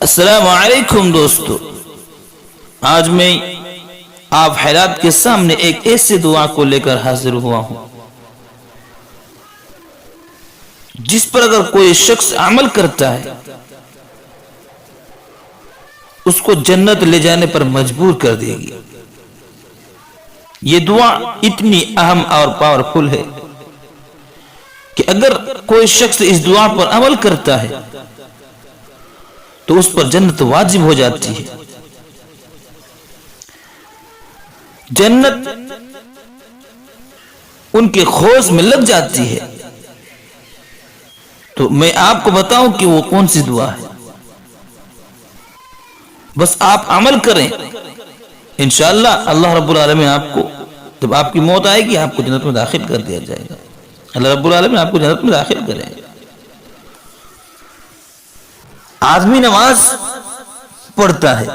السلام علیکم دوستو، آج میں آپ حضرات کے سامنے ایک ایسی دعا کو لے کر حاضر ہوا ہوں جس پر اگر کوئی شخص عمل کرتا ہے اس کو جنت لے جانے پر مجبور کر دے گی۔ یہ دعا اتنی اہم اور پاورفل ہے کہ اگر کوئی شخص اس دعا پر عمل کرتا ہے تو اس پر جنت واجب ہو جاتی ہے۔ جنت ان کے خوش میں لگ جاتی ہے۔ تو میں آپ کو بتاؤں کہ وہ کون سی دعا ہے، بس آپ عمل کریں، انشاءاللہ اللہ رب العالمین آپ کو جب آپ کی موت آئے گی آپ کو جنت میں داخل کر دیا جائے گا۔ اللہ رب العالمین آپ کو جنت میں داخل کرے گا۔ آدمی نماز پڑھتا ہے،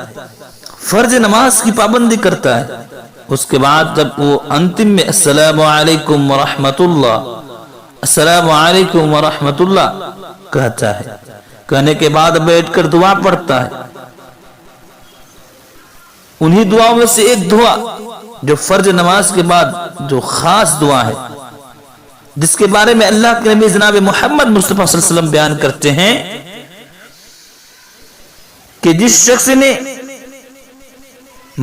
فرض نماز کی پابندی کرتا ہے، اس کے بعد جب وہ انتم میں السلام علیکم ورحمت اللہ، السلام علیکم ورحمت اللہ کہتا ہے، کہنے کے بعد بیٹھ کر دعا پڑھتا ہے۔ انہی دعاؤں میں سے ایک دعا جو فرض نماز کے بعد جو خاص دعا ہے، جس کے بارے میں اللہ کے نبی جناب محمد مصطفیٰ صلی اللہ علیہ وسلم بیان کرتے ہیں کہ جس شخص نے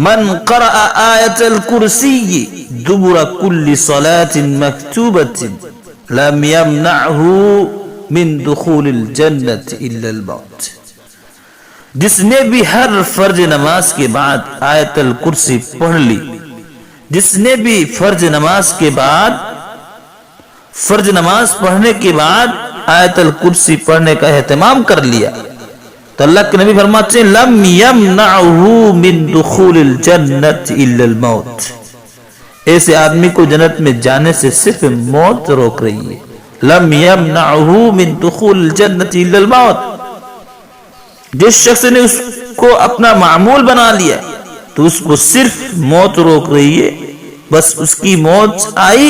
من قرأ آیت الکرسی دبر کل صلاة مکتوبت لم یمنعه من دخول الجنت الا الموت، جس نے بھی ہر فرض نماز کے بعد آیت الکرسی پڑھ لی، جس نے بھی فرض نماز کے بعد فرض نماز پڑھنے کے بعد آیت الکرسی پڑھنے کا اہتمام کر لیا تو اللہ کے نبی فرماتے ہیں لم یمنعه من دخول الجنت الا الموت، ایسے آدمی کو جنت میں جانے سے صرف موت روک رہی ہے۔ لم یمنعه من دخول الجنت الا الموت، جس شخص نے اس کو اپنا معمول بنا لیا تو اس کو صرف موت روک رہی ہے، بس اس کی موت آئی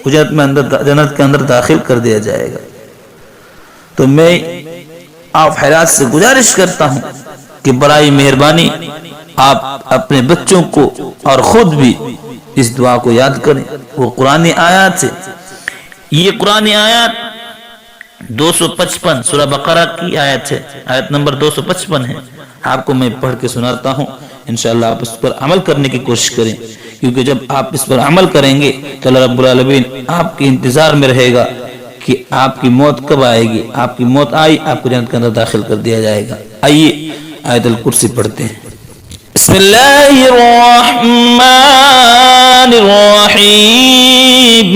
جنت کے اندر داخل کر دیا جائے گا۔ تو میں آپ حضرات سے گزارش کرتا ہوں کہ برائے مہربانی آپ اپنے بچوں کو اور خود بھی اس دعا کو یاد کریں۔ وہ قرآن آیات ہے، یہ قرآن آیات 255 سورہ بقرہ کی آیت ہے، آیت نمبر 255 ہے۔ آپ کو میں پڑھ کے سناتا ہوں، انشاءاللہ آپ اس پر عمل کرنے کی کوشش کریں، کیونکہ جب آپ اس پر عمل کریں گے تو اللہ رب العالمین آپ کے انتظار میں رہے گا کہ آپ کی موت کب آئے گی۔ آپ کی موت آئی آپ کو جنت کے اندر داخل کر دیا جائے گا۔ آئیے آیت الکرسی پڑھتے ہیں۔ بسم اللہ الرحمن الرحیم،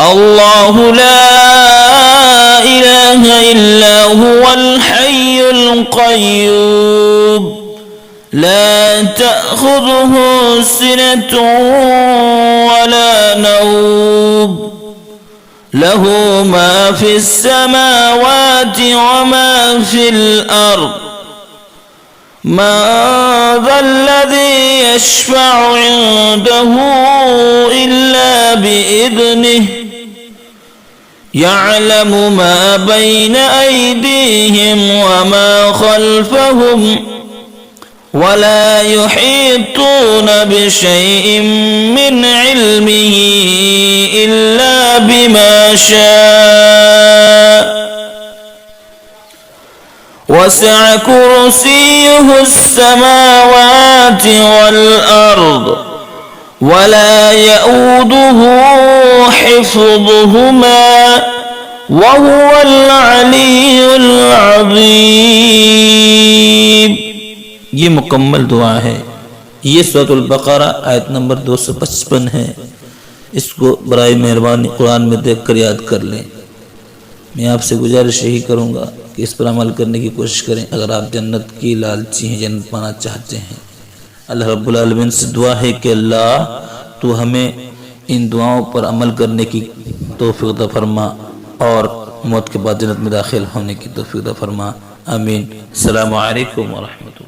اللہ لا الہ الا هو الحی القیوم لا تأخذه سنة ولا نوم له ما في السماوات وما في الأرض ما ذا الذي يشفع عنده إلا بإذنه يعلم ما بين أيديهم وما خلفهم ولا يحيطون بشيء من علمه إلا بما شاء وسع كرسيه السماوات والأرض ولا يؤوده حفظهما وهو العلي العظيم۔ یہ مکمل دعا ہے، یہ سورۃ البقرہ آیت نمبر 255 ہے۔ اس کو برائے مہربانی قرآن میں دیکھ کر یاد کر لیں۔ میں آپ سے گزارش یہی کروں گا کہ اس پر عمل کرنے کی کوشش کریں۔ اگر آپ جنت کی لالچی ہیں، جنت پانا چاہتے ہیں، اللہ رب العالمین سے دعا ہے کہ اللہ تو ہمیں ان دعاؤں پر عمل کرنے کی توفیق عطا فرما اور موت کے بعد جنت میں داخل ہونے کی توفیق عطا فرما۔ آمین۔ السلام علیکم ورحمۃ اللہ۔